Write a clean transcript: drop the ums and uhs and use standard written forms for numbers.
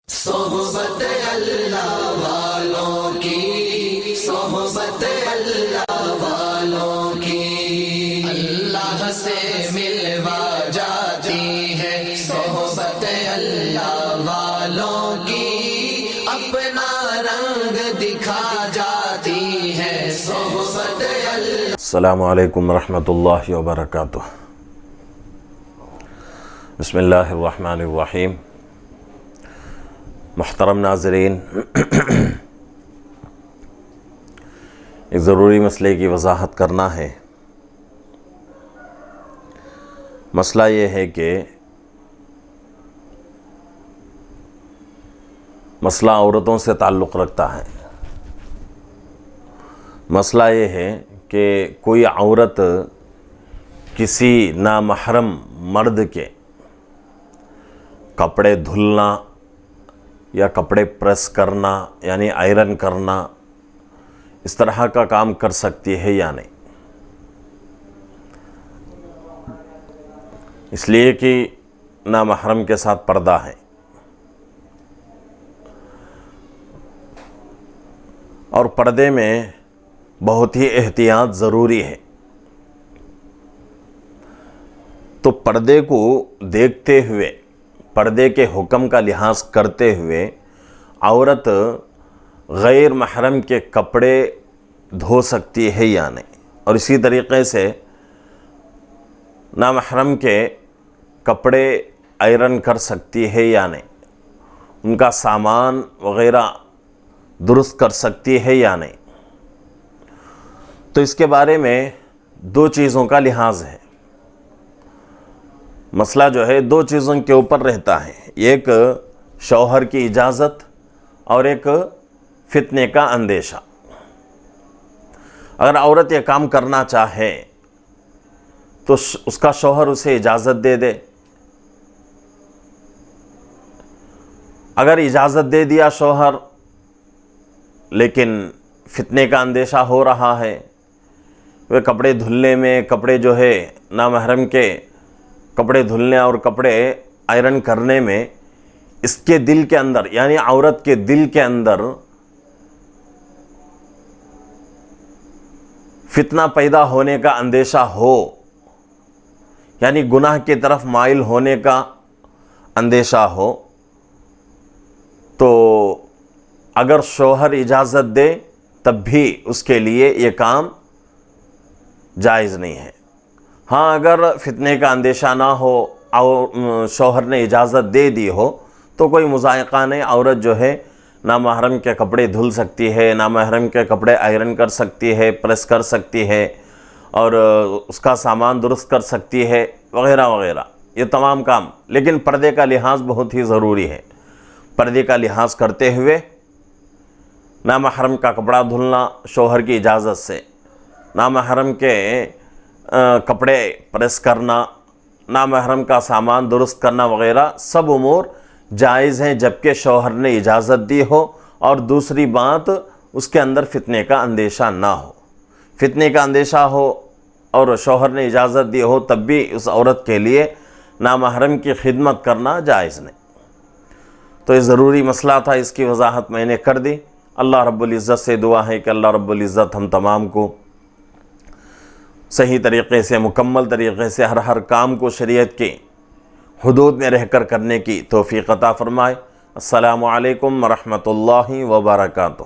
صحبت اللہ والوں کی، صحبت اللہ والوں کی، اللہ سے ملوا جاتی ہے صحبت اللہ والوں کی، اپنا رنگ دکھا جاتی ہے صحبت اللہ۔ السلام علیکم ورحمۃ اللہ وبرکاتہ۔ بسم اللہ الرحمن الرحیم۔ محترم ناظرین، ایک ضروری مسئلے کی وضاحت کرنا ہے۔ مسئلہ یہ ہے کہ مسئلہ عورتوں سے تعلق رکھتا ہے۔ مسئلہ یہ ہے کہ کوئی عورت کسی نامحرم مرد کے کپڑے دھلنا یا کپڑے پریس کرنا یعنی آئرن کرنا، اس طرح کا کام کر سکتی ہے یا نہیں، اس لیے کہ نامحرم کے ساتھ پردہ ہے، اور پردے میں بہت ہی احتیاط ضروری ہے۔ تو پردے کو دیکھتے ہوئے، پردے کے حکم کا لحاظ کرتے ہوئے عورت غیر محرم کے کپڑے دھو سکتی ہے یا نہیں، اور اسی طریقے سے نامحرم کے کپڑے آئرن کر سکتی ہے یا نہیں، ان کا سامان وغیرہ درست کر سکتی ہے یا نہیں۔ تو اس کے بارے میں دو چیزوں کا لحاظ ہے۔ مسئلہ جو ہے دو چیزوں کے اوپر رہتا ہے، ایک شوہر کی اجازت اور ایک فتنے کا اندیشہ۔ اگر عورت یہ کام کرنا چاہے تو اس کا شوہر اسے اجازت دے دے۔ اگر اجازت دے دیا شوہر لیکن فتنے کا اندیشہ ہو رہا ہے، وہ کپڑے دھلنے میں، کپڑے جو ہے نامحرم کے کپڑے دھلنے اور کپڑے آئرن کرنے میں اس کے دل کے اندر یعنی عورت کے دل کے اندر فتنہ پیدا ہونے کا اندیشہ ہو، یعنی گناہ کی طرف مائل ہونے کا اندیشہ ہو، تو اگر شوہر اجازت دے تب بھی اس کے لیے یہ کام جائز نہیں ہے۔ ہاں، اگر فتنے کا اندیشہ نہ ہو اور شوہر نے اجازت دے دی ہو تو کوئی مضائقہ نہیں، عورت جو ہے نامحرم کے کپڑے دھل سکتی ہے، نامحرم کے کپڑے آئرن کر سکتی ہے، پریس کر سکتی ہے، اور اس کا سامان درست کر سکتی ہے، وغیرہ وغیرہ، یہ تمام کام۔ لیکن پردے کا لحاظ بہت ہی ضروری ہے۔ پردے کا لحاظ کرتے ہوئے نامحرم کا کپڑا دھلنا شوہر کی اجازت سے، نامحرم کے کپڑے پریس کرنا، نامحرم کا سامان درست کرنا وغیرہ سب امور جائز ہیں جبکہ شوہر نے اجازت دی ہو، اور دوسری بات اس کے اندر فتنے کا اندیشہ نہ ہو۔ فتنے کا اندیشہ ہو اور شوہر نے اجازت دی ہو تب بھی اس عورت کے لیے نامحرم کی خدمت کرنا جائز نہیں۔ تو یہ ضروری مسئلہ تھا، اس کی وضاحت میں نے کر دی۔ اللہ رب العزت سے دعا ہے کہ اللہ رب العزت ہم تمام کو صحیح طریقے سے، مکمل طریقے سے ہر کام کو شریعت کی حدود میں رہ کر کرنے کی توفیق عطا فرمائے۔ السلام علیکم ورحمۃ اللہ وبرکاتہ۔